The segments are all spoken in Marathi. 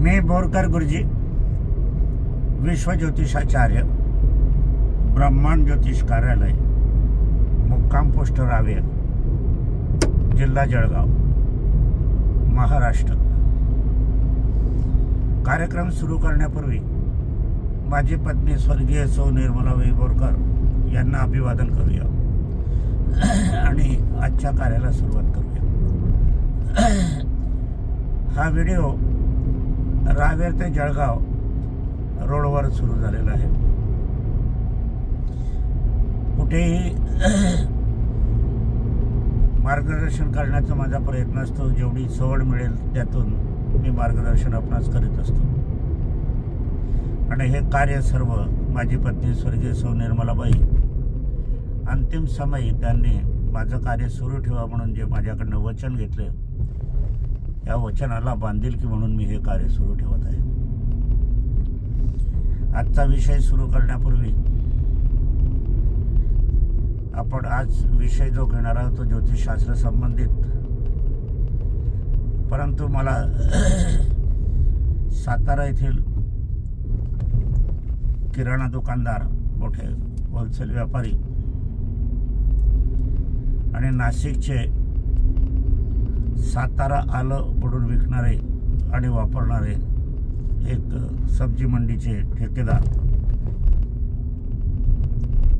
मी बोरकर गुरुजी, विश्व ज्योतिषाचार्य, ब्रह्मांड ज्योतिष कार्यालय, मुक्काम पोस्ट रावेर, जिल्हा जळगाव, महाराष्ट्र। कार्यक्रम सुरू करण्यापूर्वी माझी पत्नी स्वर्गीय सौ निर्मलाबाई बोरकर यांना अभिवादन करूया आणि आजच्या कार्याला सुरुवात करूया। हा व्हिडिओ रावेर ते जळगाव रोडवर सुरू झालेला आहे। कुठेही मार्गदर्शन करण्याचा माझा प्रयत्न असतो। जेवढी सवड मिळेल त्यातून मी मार्गदर्शन आपणास करीत असतो आणि हे कार्य सर्व माझी पत्नी स्वर्गीय सौ निर्मलाबाई अंतिम समय त्यांनी माझं कार्य सुरू ठेवा म्हणून जे माझ्याकडनं वचन घेतलं, या वचनाला बांधिलकी म्हणून मी हे कार्य सुरू ठेवत आहे। आजचा विषय सुरू करण्यापूर्वी आपण आज विषय जो घेणार आहोत तो ज्योतिषशास्त्र संबंधित, परंतु मला सातारा येथील किराणा दुकानदार, मोठे होलसेल व्यापारी आणि नाशिकचे सातारा आलं बुडून विकणारे आणि वापरणारे एक सब्जी मंडीचे ठेकेदार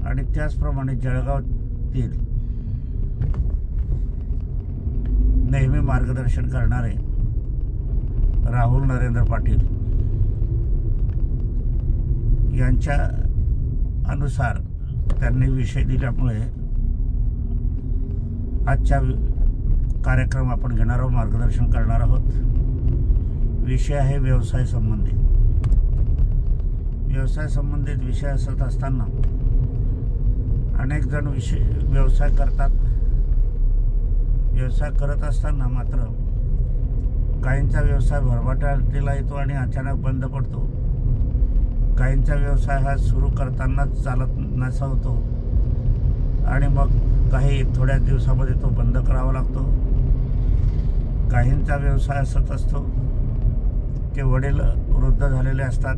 आणि त्याचप्रमाणे जळगावातील नेहमी मार्गदर्शन करणारे राहुल नरेंद्र पाटील यांच्या अनुसार त्यांनी विषय दिल्यामुळे आजच्या कार्यक्रम आपण घेणार आहोत, मार्गदर्शन करणार आहोत। विषय आहे व्यवसाय संबंधित। व्यवसाय संबंधित विषय असत असताना अनेक जण व्यवसाय करतात। व्यवसाय करत असताना मात्र काहींचा व्यवसाय भरभराटीला येतो आणि अचानक बंद पडतो। काहींचा व्यवसाय हा सुरू करतानाच चालत नसा होतो आणि मग काही थोड्या दिवसामध्ये तो बंद करावा लागतो। काहींचा व्यवसाय असत असतो की वडील वृद्ध झालेले असतात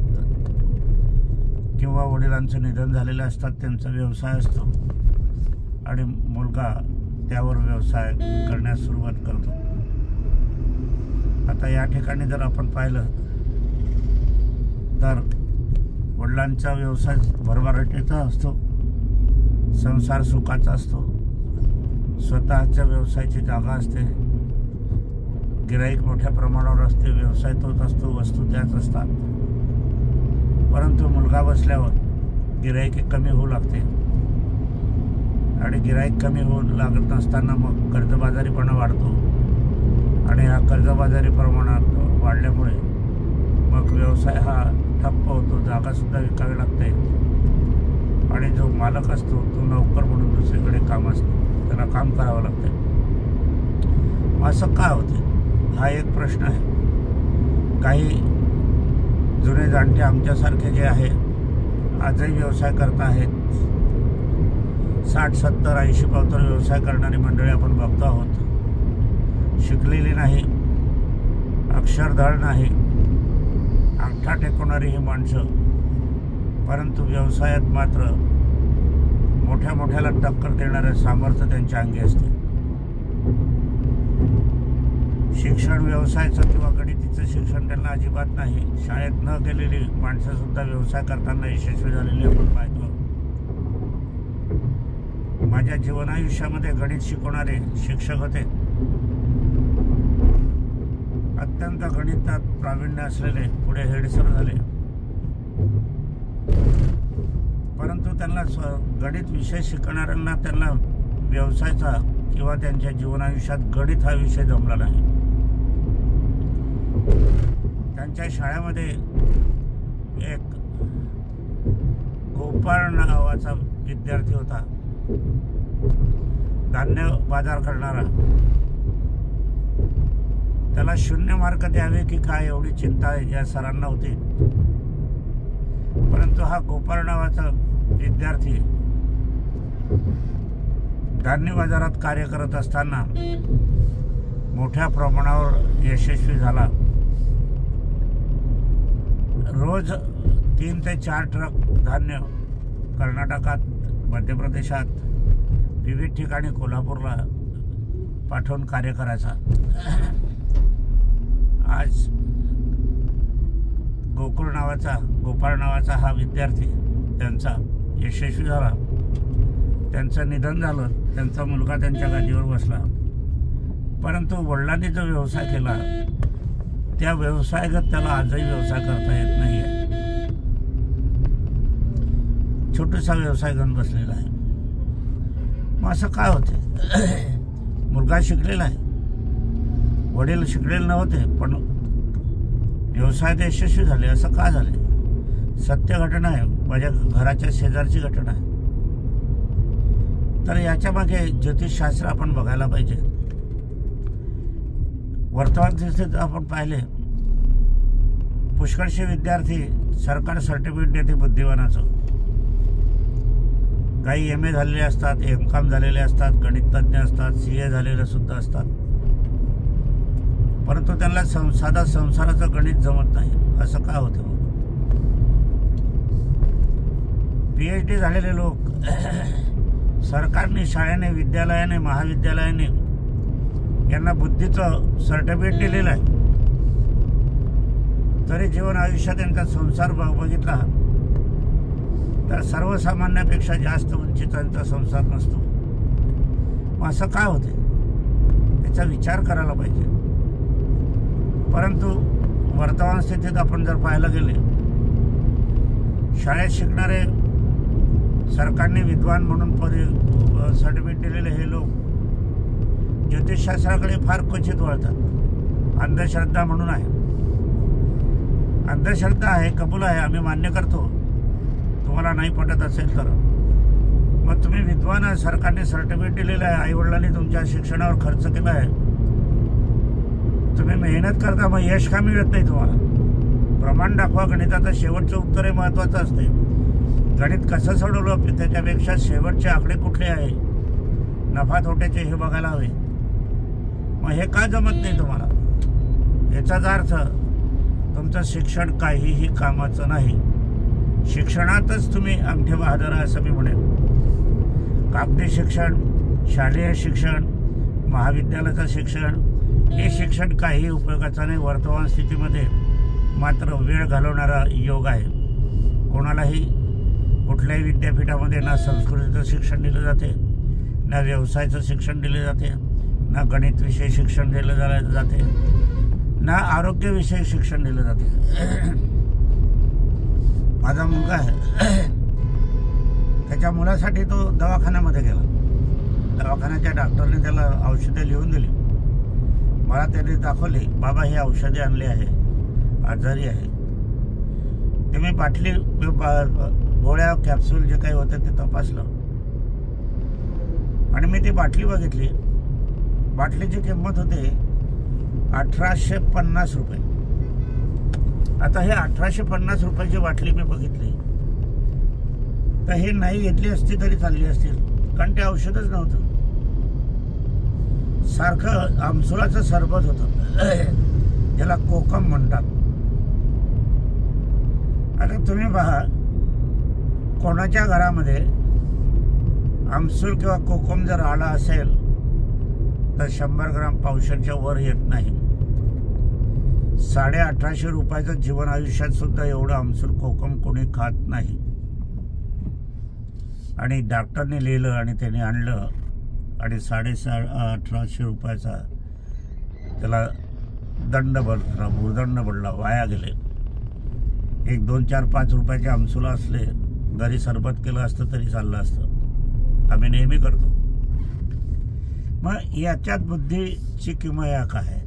किंवा वडिलांचं निधन झालेलं असतात, त्यांचा व्यवसाय असतो आणि मुलगा त्यावर व्यवसाय करण्यास सुरुवात करतो। आता या ठिकाणी जर आपण पाहिलं तर वडिलांचा व्यवसाय भरभराटीचा असतो, संसार सुखाचा असतो, स्वतःच्या व्यवसायाची जागा असते, गिराईक मोठ्या प्रमाणावर असते, व्यवसाय तोच असतो, वस्तू त्याच असतात। परंतु मुलगा बसल्यावर गिराईक कमी होऊ लागते आणि गिराईक कमी होऊ लागत असताना मग कर्जबाजारीपणा वाढतो आणि हा कर्जबाजारी प्रमाणात वाढल्यामुळे मग व्यवसाय हा ठप्प होतो, जागासुद्धा विकावी लागते आणि जो मालक असतो तो नोकर म्हणून दुसरीकडे काम असतो, त्याला काम करावं लागते। असं का होते हा एक प्रश्न आहे। काही जुने जाणते आमच्यासारखे जे आहे आजही व्यवसाय करत आहेत। 60, 70, 80 पावतर व्यवसाय करणारी मंडळी आपण बघतो आहोत। शिकलेली नाही, अक्षरधड नाही, अंगठा टेकवणारी ही माणसं, परंतु व्यवसायात मात्र मोठ्या मोठ्याला टक्कर देणारे सामर्थ्य त्यांच्या अंगी असते। शिक्षण व्यवसायाचं किंवा गणितीचं शिक्षण त्यांना अजिबात नाही। शाळेत न गेलेली माणसंसुद्धा व्यवसाय करताना यशस्वी झालेली आपण पाहतो। माझ्या जीवनायुष्यामध्ये गणित शिकवणारे शिक्षक होते, अत्यंत गणितात प्रावीण्य असलेले, पुढे हेडसर झाले, परंतु त्यांना गणित विषय शिकवणाऱ्यांना त्यांना व्यवसायाचा किंवा त्यांच्या जीवनायुष्यात गणित हा विषय जमला नाही। त्यांच्या शाळेमध्ये एक गोपाळ नावाचा विद्यार्थी होता, धान्य बाजार करणारा। त्याला 0 मार्क द्यावे की काय एवढी चिंता या सरांना होती, परंतु हा गोपाळ नावाचा विद्यार्थी धान्य बाजारात कार्य करत असताना मोठ्या प्रमाणावर यशस्वी झाला रोज 3 ते 4 ट्रक धान्य कर्नाटकात, मध्य प्रदेशात, विविध ठिकाणी, कोल्हापूरला पाठवून कार्य करायचा. आज गोपाळ नावाचा हा विद्यार्थी त्यांचा यशस्वी झाला. त्यांचं निधन झालं. त्यांचा मुलगा त्यांच्या गादीवर बसला. परंतु वडिलांनी जो व्यवसाय केला त्या व्यवसायागत त्याला आजही व्यवसाय करता येत नाही आहे. छोटासा व्यवसाय घेऊन बसलेला आहे. मग असं काय होते? मुलगा शिकलेला आहे, वडील शिकलेले नव्हते, पण व्यवसायात यशस्वी झाले. असं का झाले? सत्य घटना आहे, माझ्या घराच्या शेजारची घटना आहे. तर याच्या मागे ज्योतिषशास्त्र आपण बघायला पाहिजे. वर्तमान स्थितीत आपण पाहिले पुष्कळशे विद्यार्थी सरकार सर्टिफिकेट देते बुद्धिमानाचं. काही MA झालेले असतात, MCOM झालेले असतात, गणितज्ञ असतात, CA झालेले सुद्धा असतात. परंतु त्यांना साधा संसाराचं गणित जमत नाही. असं का होतं? PhD झालेले लोक सरकारने, शाळेने, विद्यालयाने, महाविद्यालयाने यांना बुद्धीचं सर्टिफिकेट दिलेलं आहे. तरी जीवन आयुष्यात त्यांचा संसार बघितला तर सर्वसामान्यापेक्षा जास्त उंचीचा संसार नसतो. मग असं काय होते? याचा विचार करायला पाहिजे. परंतु वर्तमान स्थितीत आपण जर पाहायला गेले, शाळेत शिकणारे सरकारने विद्वान म्हणून सर्टिफिकेट दिलेले हे लोक ज्योतिषशास्त्राकडे फार क्वचित वळतात. अंधश्रद्धा म्हणून आहे, अंधश्रद्धा आहे, कबूल आहे, आम्ही मान्य करतो. तुम्हाला नाही पटत असेल तर मग तुम्ही विद्वान आहे, सरकारने सर्टिफिकेट दिलेलं आहे, आईवडिलांनी तुमच्या शिक्षणावर खर्च केला आहे, तुम्ही मेहनत करता, मग यश का मिळत नाही तुम्हाला? प्रमाण दाखवा. गणिताचं शेवटचं उत्तर हे महत्त्वाचं असते. गणित कसं सोडवलं त्याच्यापेक्षा शेवटचे आकडे कुठले आहे, नफा तोट्याचे, हे बघायला हवे. मग हे का जमत नाही तुम्हाला? याचाच अर्थ तुमचं शिक्षण काहीही कामाचं नाही. शिक्षणातच तुम्ही अंगठे बहादर आहे असं मी म्हणेन. कागदी शिक्षण, शालेय शिक्षण, महाविद्यालयाचं शिक्षण, हे शिक्षण काही उपयोगाचं नाही. वर्तमान स्थितीमध्ये मात्र वेळ घालवणारा योग आहे. कोणालाही कुठल्याही विद्यापीठामध्ये ना संस्कृतीचं शिक्षण दिलं जाते, ना व्यवसायाचं शिक्षण दिले जाते, ना गणितविषयी शिक्षण दिलं जाते, ना आरोग्यविषयी शिक्षण दिलं जाते. माझा मुलगा आहे, त्याच्या मुलासाठी तो दवाखान्यामध्ये गेला. दवाखान्याच्या डॉक्टरने त्याला औषधे लिहून दिली. मला त्याने दाखवली, बाबा हे औषधे आणले आहे, आजारी आहे. ते मी बाटली, गोळ्या, कॅप्सूल जे काही होतं ते तपासलं आणि मी ती बाटली बघितली. बाटलीची किंमत होती 1850 रुपये. आता हे 1850 रुपयाची बाटली मी बघितली तर हे नाही घेतली असती तरी चालली असतील, कारण ते औषधच नव्हतं. सारखं आमसुलाचं सरबत होतं, ज्याला कोकम म्हणतात. आता तुम्ही पहा, कोणाच्या घरामध्ये आमसूल किंवा कोकम जर आला असेल तर 100 ग्राम पावशेरच्या वर येत नाही. 1850 रुपयाचं जीवन आयुष्यात सुद्धा एवढं आमसूल कोकम कोणी खात नाही. आणि डॉक्टरने लिहिलं आणि त्याने आणलं आणि 1850 रुपयाचा त्याला दंड भरला, भूर्दंड भरला, वाया गेले. 1, 2, 4, 5 रुपयाचे आमसूला असले, घरी सरबत केलं असतं तरी चाललं असतं. आम्ही नेहमी करतो. मग याच्यात बुद्धीची किमया काय?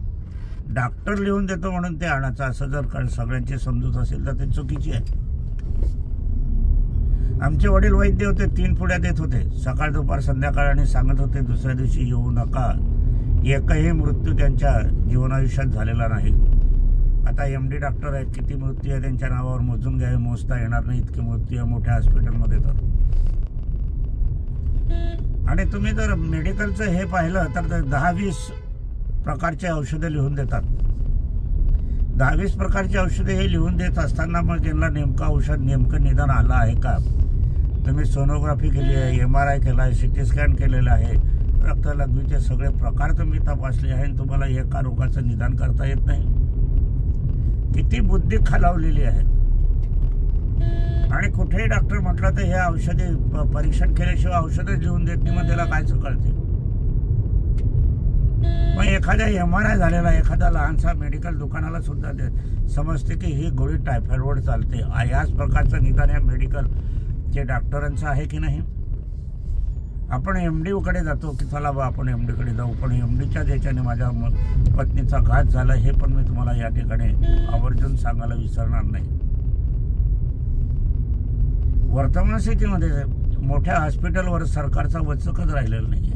डॉक्टर लिहून देतो म्हणून ते आणायचं असं जर सगळ्यांची समजूत असेल तर ते चुकीची आहे. आमचे वडील वैद्य होते, 3 पुड्या देत होते सकाळ, दुपार, संध्याकाळ आणि सांगत होते दुसऱ्या दिवशी येऊ नका. एकही मृत्यू त्यांच्या जीवनायुष्यात झालेला नाही. आता MD डॉक्टर आहेत, किती मृत्यू आहे त्यांच्या नावावर मोजून घ्यावे, मोजता येणार नाही इतके मृत्यू आहे मोठ्या हॉस्पिटलमध्ये. तर आणि तुम्ही जर मेडिकलचं हे पाहिलं तर 10-20 प्रकारचे औषधे लिहून देतात. 10-20 प्रकारची औषधे हे लिहून देत असताना मग त्यांना नेमकं औषध नेमकं निदान आलं आहे का? तुम्ही सोनोग्राफी केली आहे, MRI केला आहे, CT स्कॅन केलेला आहे, रक्तलघवीचे सगळे प्रकार तुम्ही तपासले आहे, तुम्हाला एका रोगाचं निदान करता येत नाही. किती बुद्धी खालावलेली आहे. आणि कुठेही डॉक्टर म्हटलं तर हे औषधे परीक्षण केल्याशिवाय औषधच लिहून देत नाही, मग त्याला काय कळते? मग एखाद्या MRI झालेला एखाद्या लहानसा मेडिकल दुकानाला सुद्धा समजते की ही गोळी टायफॉइडवर चालते. याच प्रकारचं निदान या मेडिकलचे डॉक्टरांचं आहे की नाही? आपण MD कडे जातो की चला बा आपण MD कडे जाऊ, पण MDच्या याच्याने माझ्या पत्नीचा घात झाला हे पण मी तुम्हाला या ठिकाणी आवर्जून सांगायला विसरणार नाही. वर्तमान स्थितीमध्ये मोठ्या हॉस्पिटलवर सरकारचा वचकच राहिलेला नाही.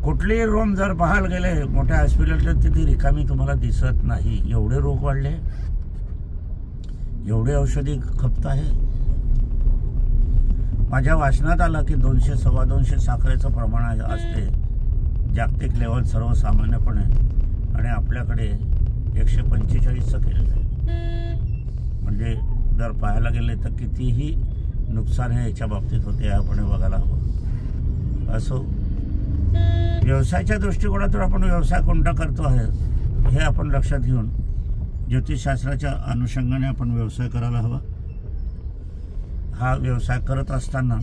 कुठलेही रूम जर पाहायला गेले मोठ्या हॉस्पिटल तर तिथे रिकामी तुम्हाला दिसत नाही. एवढे रोग वाढले, एवढे औषधी खपत आहे. माझ्या वाचनात आलं की 200-250 साखरेचं प्रमाण असते जागतिक लेवल सर्वसामान्यपणे, आणि आपल्याकडे 145चं केलेलं आहे. म्हणजे जर पाहायला गेले तर कितीही नुकसान हे याच्या बाबतीत होते हे आपण बघायला हवं. असो, व्यवसायाच्या दृष्टिकोनातून आपण व्यवसाय कोणता करतो आहे हे आपण लक्षात घेऊन ज्योतिषशास्त्राच्या अनुषंगाने आपण व्यवसाय करायला हवा. हा व्यवसाय करत असताना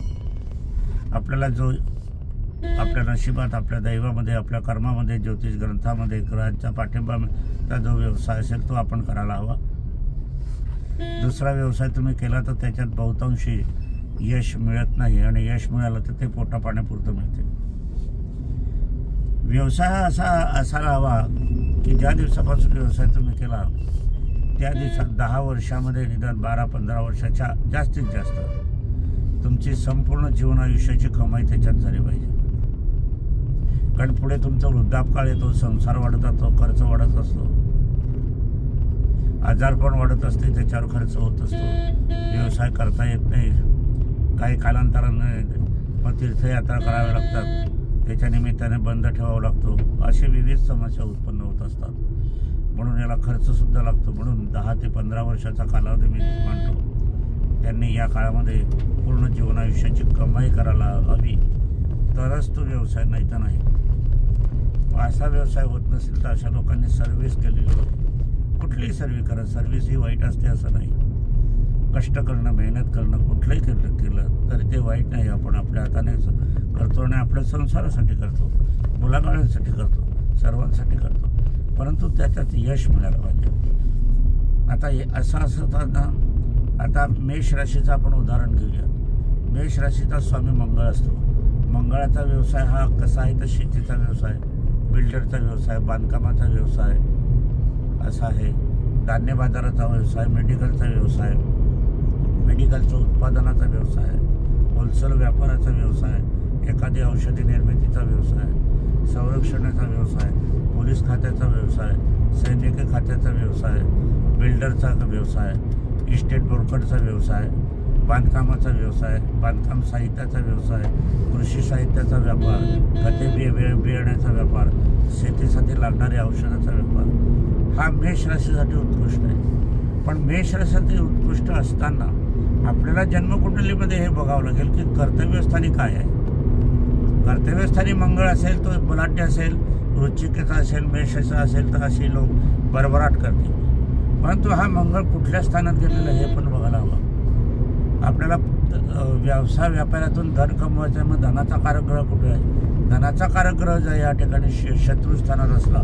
आपल्याला जो आपल्या नशिबात, आपल्या दैवामध्ये, आपल्या कर्मामध्ये, ज्योतिष ग्रंथामध्ये, ग्रहांच्या पाठिंबाचा जो व्यवसाय असेल तो आपण करायला हवा. दुसरा व्यवसाय तुम्ही केला तर त्याच्यात बहुतांशी यश मिळत नाही, आणि यश मिळालं तर ते पोटा पाण्यापुरतं मिळते. व्यवसाय असा असायला हवा की ज्या दिवसापासून व्यवसाय तुम्ही केला त्या दिवसात 10 वर्षामध्ये निदान 12-15 वर्षाच्या जास्तीत जास्त तुमची संपूर्ण जीवन आयुष्याची कमाई त्याच्यात झाली पाहिजे. कारण पुढे तुमचा वृद्धापकाळ येतो, संसार वाढत जातो, खर्च वाढत असतो, आजारपण वाढत असते, त्याच्यावर खर्च होत असतो, व्यवसाय करता येत नाही, काही कालांतराने मग तीर्थयात्रा कराव्या लागतात, त्याच्या निमित्ताने बंद ठेवावा लागतो, असे विविध समस्या उत्पन्न होत असतात. म्हणून याला खर्चसुद्धा लागतो. म्हणून 10 ते 15 वर्षाचा कालावधी मी मानतो. त्यांनी या काळामध्ये पूर्ण जीवन आयुष्याची कमाई करायला हवी, तरच तो व्यवसाय, नाही तर नाही. असा व्यवसाय होत नसेल तर अशा लोकांनी सर्व्हिस केलेली होती. कुठलीही सर्व्हिस करा, सर्व्हिस ही वाईट असते असं नाही. कष्ट करणं, मेहनत करणं, कुठलंही केलं तरी ते वाईट नाही. आपण आपल्या हाताने करतो आणि आपल्या संसारासाठी करतो, मुलाबाळांसाठी करतो, सर्वांसाठी करतो, परंतु त्याच्यात यश मिळालं पाहिजे. आता असं असताना आता मेष राशीचं आपण उदाहरण घेऊया. मेष राशीचा स्वामी मंगळ असतो. मंगळाचा व्यवसाय हा कसा आहे तर शेतीचा व्यवसाय, बिल्डरचा व्यवसाय, बांधकामाचा व्यवसाय असा आहे, धान्य बाजाराचा व्यवसाय, मेडिकलचा व्यवसाय, मेडिकलच्या उत्पादनाचा व्यवसाय, होलसेल व्यापाराचा व्यवसाय, एखादी औषधी निर्मितीचा व्यवसाय, संरक्षणाचा व्यवसाय, पोलीस खात्याचा व्यवसाय, सैनिकी खात्याचा व्यवसाय, बिल्डरचा व्यवसाय, इस्टेट ब्रोकरचा व्यवसाय, बांधकामाचा व्यवसाय, बांधकाम साहित्याचा व्यवसाय, कृषी साहित्याचा व्यापार, खते बियाण्याचा व्यापार, शेतीसाठी लागणारे औषधाचा व्यापार. हा मेष राशीसाठी उत्कृष्ट आहे. पण मेष राशीसाठी उत्कृष्ट असताना आपल्याला जन्मकुंडलीमध्ये हे बघावं लागेल की कर्तव्यस्थानी काय आहे. कर्तव्यस्थानी मंगळ असेल, तो बलाढ्य असेल, वृश्चिकेचा असेल, मेषाचा असेल तर अशी लोक भरभराट करतील. परंतु हा मंगळ कुठल्या स्थानात गेलेला हे पण बघायला हवं. आपल्याला व्यवसाय व्यापारातून धन कमवायचं आहे, मग धनाचा कारकग्रह कुठे आहे? धनाचा कारकग्रह जर या ठिकाणी शत्रू स्थानात असला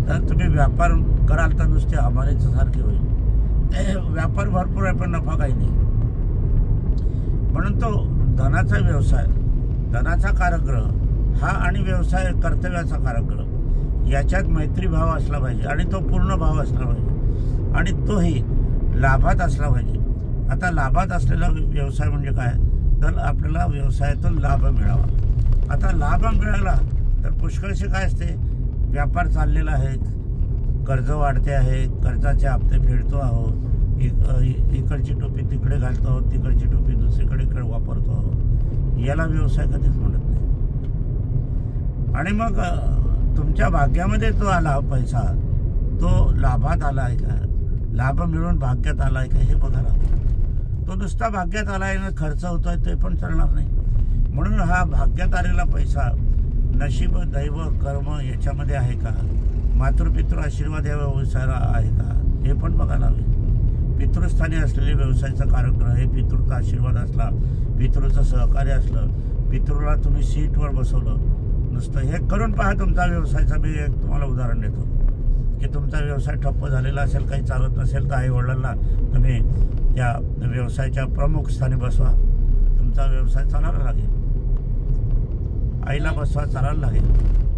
तर तुम्ही व्यापार कराल तर नुसते हमालीचं सारखे होईल. व्यापार भरपूर आहे पण नफा काही नाही. म्हणून तो धनाचा व्यवसाय, धनाचा कारकग्रह हा आणि व्यवसाय कर्तव्याचा कारकग्रह याच्यात मैत्रीभाव असला पाहिजे आणि तो पूर्ण भाव असला पाहिजे आणि तोही लाभात असला पाहिजे. आता लाभात असलेला व्यवसाय म्हणजे काय तर आपल्याला व्यवसायातून लाभ मिळावा. आता लाभ मिळाला तर पुष्कळशी काय असते, व्यापार चाललेला आहे, कर्ज वाढते आहे, कर्जाचे हप्ते फेडतो आहोत, इकडची टोपी तिकडे घालतो आहोत, तिकडची टोपी दुसरीकडे वापरतो आहोत, याला व्यवसाय कधीच म्हणत नाही. आणि मग तुमच्या भाग्यामध्ये तो आला पैसा, तो लाभात आला आहे का, लाभ मिळून भाग्यात आला आहे का, हे बघायला हवं. तो नुसता भाग्यात आला आहे ना, खर्च होतोय ते पण चालणार नाही. म्हणून हा भाग्यात आलेला पैसा नशीब, दैव, कर्म याच्यामध्ये आहे का, मातृपितृ आशीर्वाद या व्यवसायाला आहे का, हे पण बघायला हवे. पितृस्थानी असलेले व्यवसायाचा कार्यक्रम हे पितृचा आशीर्वाद असला, पितृचं सहकार्य असलं, पितृला तुम्ही सीटवर बसवलं नुसतं, हे करून पहा तुमचा व्यवसायाचा. मी एक तुम्हाला उदाहरण देतो की तुमचा व्यवसाय ठप्प झालेला असेल, काही चालत नसेल तर आईवडिलांना तुम्ही त्या व्यवसायाच्या प्रमुख स्थानी बसवा, तुमचा व्यवसाय चालायला लागेल. आईला बसवा, चालायला लागेल.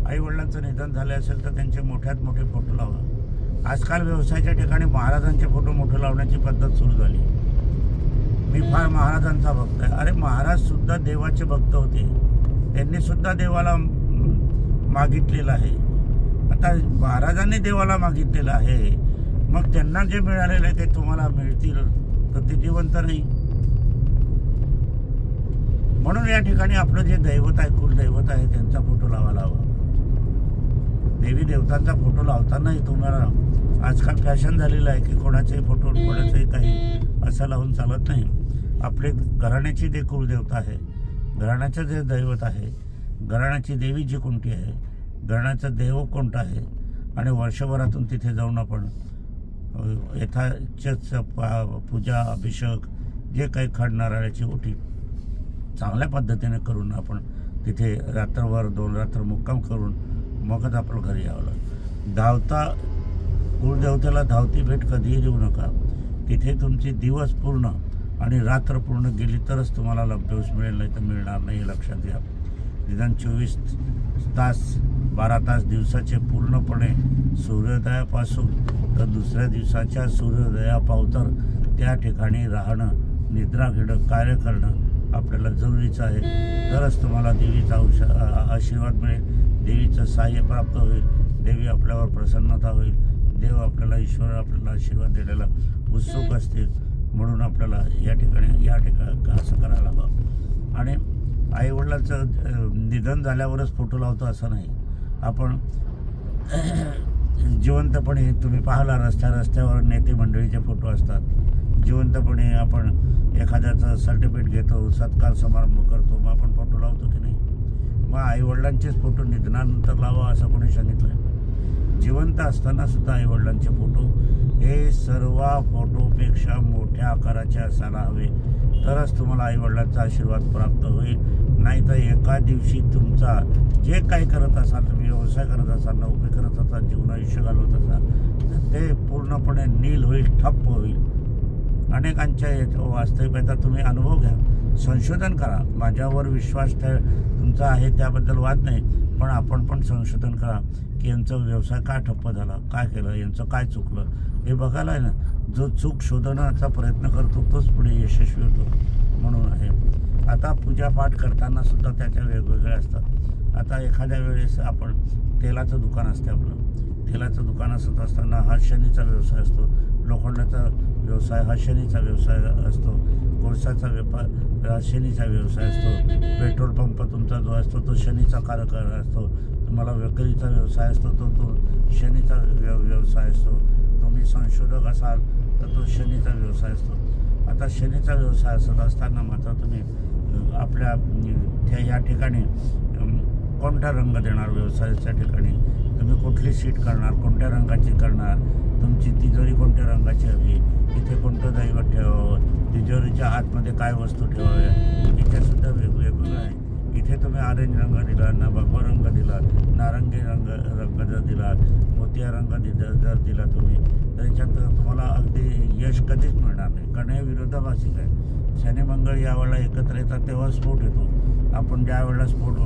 आईवडिलांचं निधन झाले असेल तर त्यांचे मोठ्यात मोठे फोटो लावा. आजकाल व्यवसायाच्या ठिकाणी महाराजांचे फोटो मोठे लावण्याची पद्धत सुरू झाली. मी फार महाराजांचा भक्त आहे. अरे महाराज सुद्धा देवाचे भक्त होते, त्यांनी सुद्धा देवाला मागितलेलं आहे. आता महाराजांनी देवाला मागितलेलं आहे, मग त्यांना जे मिळालेलं आहे ते तुम्हाला मिळतील तर ते जिवंत नाही. म्हणून या ठिकाणी आपलं जे दैवत आहे, कुलदैवत आहे, त्यांचा फोटो लावायला हवा. देवी देवतांचा फोटो लावतानाही तुम्हाला आजकाल फॅशन झालेलं आहे की कोणाचेही फोटो, कोणाचंही काही असं लावून चालत नाही. आपले घराण्याची जे कुलदेवता आहे, घराण्याचं जे दैवत आहे, घराण्याची देवी जी कोणती आहे, घराण्याचं देव कोणतं आहे, आणि वर्षभरातून तिथे जाऊन आपण यथाच पूजा, अभिषेक, जे काही खड नारळाची ओटी चांगल्या पद्धतीने करून आपण तिथे रात्रभर 2 रात्र मुक्काम करून मगच आपलं घरी यावं. धावता कुलदेवतेला धावती भेट कधीही देऊ नका. तिथे तुमची दिवस पूर्ण आणि रात्र पूर्ण गेली तरच तुम्हाला लब्धूस मिळेल, नाही तर मिळणार नाही, हे लक्षात घ्या. निदान 24 तास 12 तास दिवसाचे पूर्णपणे सूर्योदयापासून तर दुसऱ्या दिवसाच्या सूर्योदयापावतर त्या ठिकाणी राहणं, निद्रा घेणं, कार्य करणं आपल्याला जरुरीचं आहे. तरच तुम्हाला देवीचा आशीर्वाद मिळेल, देवीचं सहाय्य प्राप्त होईल, देवी आपल्यावर प्रसन्नता होईल, देव आपल्याला, ईश्वर आपल्याला आशीर्वाद देण्याला उत्सुक असतील. म्हणून आपल्याला या ठिकाणी असं करायला हवं. आणि आईवडिलांचं निधन झाल्यावरच फोटो लावतो असं नाही. आपण जिवंतपणे तुम्ही पाहिला रस्त्यावर नेते मंडळीचे फोटो असतात. जिवंतपणे आपण एखाद्याचं सर्टिफिकेट घेतो, सत्कार समारंभ करतो, मग आपण फोटो लावतो की नाही? मग आईवडिलांचेच फोटो निधनानंतर लावा असं कोणी सांगितलं? जिवंत असताना सुद्धा आईवडिलांचे फोटो हे सर्व फोटोपेक्षा मोठ्या आकाराचे असायला हवे, तरच तुम्हाला आईवडिलांचा आशीर्वाद प्राप्त होईल. नाही तर एका दिवशी तुमचा जे काही करत असाल, तुम्ही व्यवसाय करत असाल, नोकरी करत असाल, जीवन आयुष्य घालवत असाल, तर ते पूर्णपणे नील होईल, ठप्प होईल. अनेकांच्या वास्तविकता तुम्ही अनुभव घ्या, संशोधन करा. माझ्यावर विश्वास तुमचा आहे त्याबद्दल वाद नाही, पण आपण पण संशोधन करा की यांचा व्यवसाय का ठप्प झाला, काय केलं, यांचं काय चुकलं, हे बघायला आहे ना. जो चूक शोधण्याचा प्रयत्न करतो तोच पुढे यशस्वी होतो. म्हणून आहे. आता पूजापाठ करताना सुद्धा त्याच्या वेगवेगळ्या असतात. आता एखाद्या वेळेस आपण तेलाचं दुकान असते, आपलं तेलाचं दुकान असत असताना हा शनीचा व्यवसाय असतो, लोखंडाचा व्यवसाय हा शनीचा व्यवसाय असतो, कोळसाचा व्यापार हा शनीचा व्यवसाय असतो, पेट्रोल पंप तुमचा जो असतो तो शनीचा कार्यक्रम असतो, तुम्हाला विक्रीचा व्यवसाय असतो तो शनीचा व्यवसाय असतो, तुम्ही संशोधक असाल तर तो शनीचा व्यवसाय असतो. आता शनीचा व्यवसाय असत असताना मात्र तुम्ही आपल्या या ठिकाणी कोणता रंग देणार, व्यवसायाच्या ठिकाणी तुम्ही कुठली सीट करणार, कोणत्या रंगाची करणार, तुमची तिजोरी कोणत्या रंगाची हवी, इथे कोणतं दैवत ठेवावं, तिजोरीच्या आतमध्ये काय वस्तू ठेवाव्या, इथे सुद्धा वेगवेगळं आहे. इथे तुम्ही ऑरेंज रंग दिला ना, भगवा रंग दिला, नारंगी रंग जर दिला, मोतिया रंग जर दिला तुम्ही, तर याच्यात तुम्हाला अगदी यश कधीच मिळणार नाही, कारण हे विरोधाभासिक आहे. शनी मंगळ यावेळेला एकत्र येतात तेव्हा स्फोट येतो. आपण ज्या वेळेला स्फोट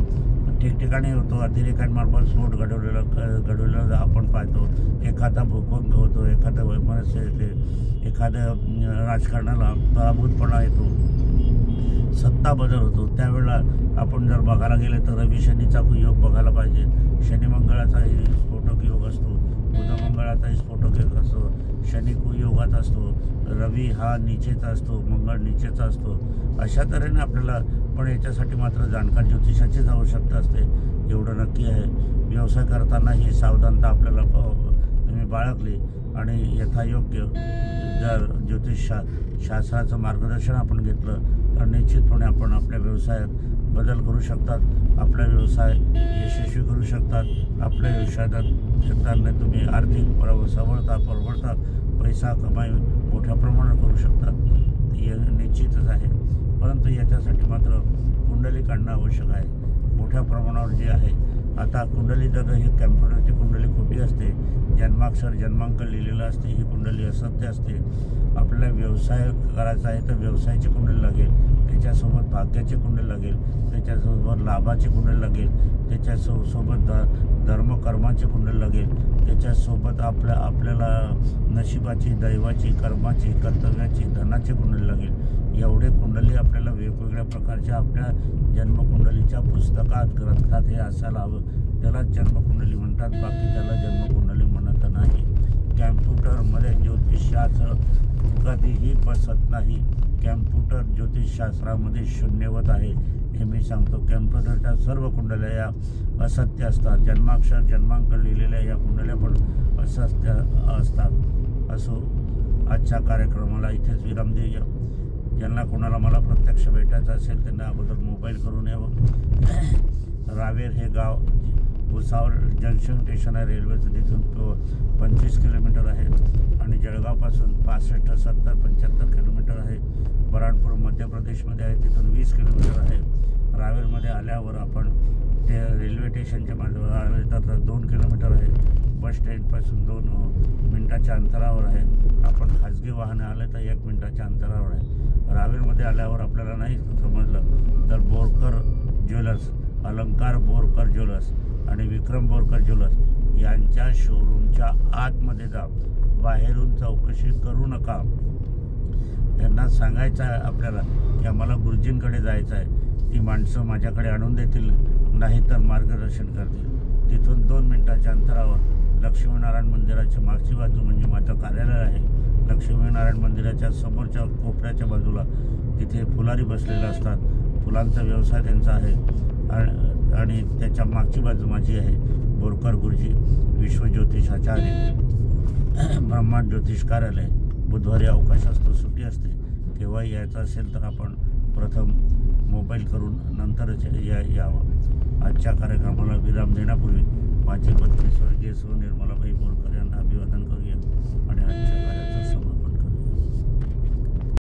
ठिकठिकाणी होतो, अतिरेकांमार्फत स्फोट घडवलेला आपण पाहतो. एखादा भूकंप होतो, एखादा वैमनस्य येते, एखाद्या राजकारणाला पराभूतपणा येतो, सत्ता बदल होतो. त्यावेळेला आपण जर बघायला गेले तर रवी शनीचा योग बघायला पाहिजे. शनी मंगळाचाही स्फोटक योग असतो, बुध मंगळाचाही स्फोटक योग असतो, शनी कुयोगात असतो, रवी हा नीचेचा असतो, मंगळ नीचेचा असतो. अशा तऱ्हेने आपल्याला पण याच्यासाठी मात्र जाणकार ज्योतिषाचीच आवश्यकता असते. एवढं नक्की आहे. व्यवसाय करताना ही सावधानता आपल्याला तुम्ही बाळगली आणि यथायोग्य जर शास्त्राचं मार्गदर्शन आपण घेतलं तर निश्चितपणे आपण आपल्या व्यवसायात बदल करू शकतात, आपला व्यवसाय यशस्वी करू शकतात. आपल्या व्यवसायात तुम्ही आर्थिक परवडता पैसा कमाई मोठ्या प्रमाणात करू शकतात. हे निश्चितच आहे. परंतु याच्यासाठी मात्र कुंडली काढणं आवश्यक आहे मोठ्या प्रमाणावर जे आहे. आता कुंडली तर ही कॅम्प्युटरची कुंडली खोटी असते, जन्माक्षर जन्मांक लिहिलेलं असते, ही कुंडली असत्य असते. आपल्याला व्यवसाय करायचा आहे तर व्यवसायाची कुंडली लागेल, त्याच्यासोबत भाग्याची कुंडली लागेल, त्याच्यासोबत लाभाची कुंडली लागेल, त्याच्यासोबत धर्मकर्माची कुंडली लागेल, त्याच्यासोबत आपल्याला नशिबाची, दैवाची, कर्माची, कर्तव्याची, धनाची कुंडली लागेल. एवढे कुंडली आपल्याला वेगवेगळ्या प्रकारच्या आपल्या जन्मकुंडलीच्या पुस्तकात ग्रंथात हे असायला हवं. त्यालाच जन्मकुंडली म्हणतात, बाकी त्याला जन्मकुंडली म्हणत नाही. कॅम्प्युटरमध्ये ज्योतिषशास्त्र कधीही बसत नाही. कॅम्प्युटर ज्योतिषशास्त्रामध्ये शून्यवत आहे हे मी सांगतो. कॅम्प्युटरच्या सर्व कुंडल्या या असत्य असतात. जन्माक्षर जन्मांक लिहिलेल्या या कुंडल्या पण असत्य असतात. असो, आजच्या कार्यक्रमाला इथेच विराम देऊया. ज्यांना कोणाला मला प्रत्यक्ष भेटायचं असेल त्यांना अगोदर मोबाईल करून यावं. रावेर हे गाव भुसावळ जंक्शन स्टेशन आहे रेल्वेचं, तिथून 25 किलोमीटर आहे आणि जळगावपासून 65, 70, 75 किलोमीटर आहे. बऱ्हाणपूर मध्य प्रदेशमध्ये आहे, तिथून 20 किलोमीटर आहे. रावेरमध्ये आल्यावर आपण ते रेल्वे स्टेशनच्या मागे आले तर 2 किलोमीटर आहे. बस स्टँडपासून 2 मिनटाच्या अंतरावर आहे. आपण खाजगी वाहने आले तर 1 मिनटाच्या अंतरावर आहे. रावेरमध्ये आल्यावर आपल्याला नाही समजलं तर बोरकर ज्वेलर्स, अलंकार बोरकर ज्वेलर्स आणि विक्रम बोरकर ज्वेलर्स यांच्या शोरूमच्या आतमध्ये जा. बाहेरून चौकशी करू नका. त्यांना सांगायचं आहे आपल्याला की आम्हाला गुरुजींकडे जायचं आहे. ती माणसं माझ्याकडे आणून देतील, नाहीतर मार्गदर्शन करतील. तिथून 2 मिनटाच्या अंतरावर लक्ष्मीनारायण मंदिराच्या मागची बाजू म्हणजे माझं कार्यालय आहे. लक्ष्मीनारायण मंदिराच्या समोरच्या कोपऱ्याच्या बाजूला तिथे फुलारी बसलेले असतात. फुलांचा व्यवसाय त्यांचा आहे आणि त्याच्या मागची बाजू माझी आहे. बोरकर गुरुजी विश्वज्योतिषाचार्य, ब्रह्मांड ज्योतिष कार्यालय. बुधवारी अवकाश असतो, सुट्टी असते. केव्हाही यायचं असेल तर आपण प्रथम मोबाईल करून नंतरच यावं. आजच्या कार्यक्रमाला विराम देण्यापूर्वी माझी पत्नी स्वर्गीय सौ निर्मलाबाई बोरकर यांना अभिवादन करूया आणि आजच्या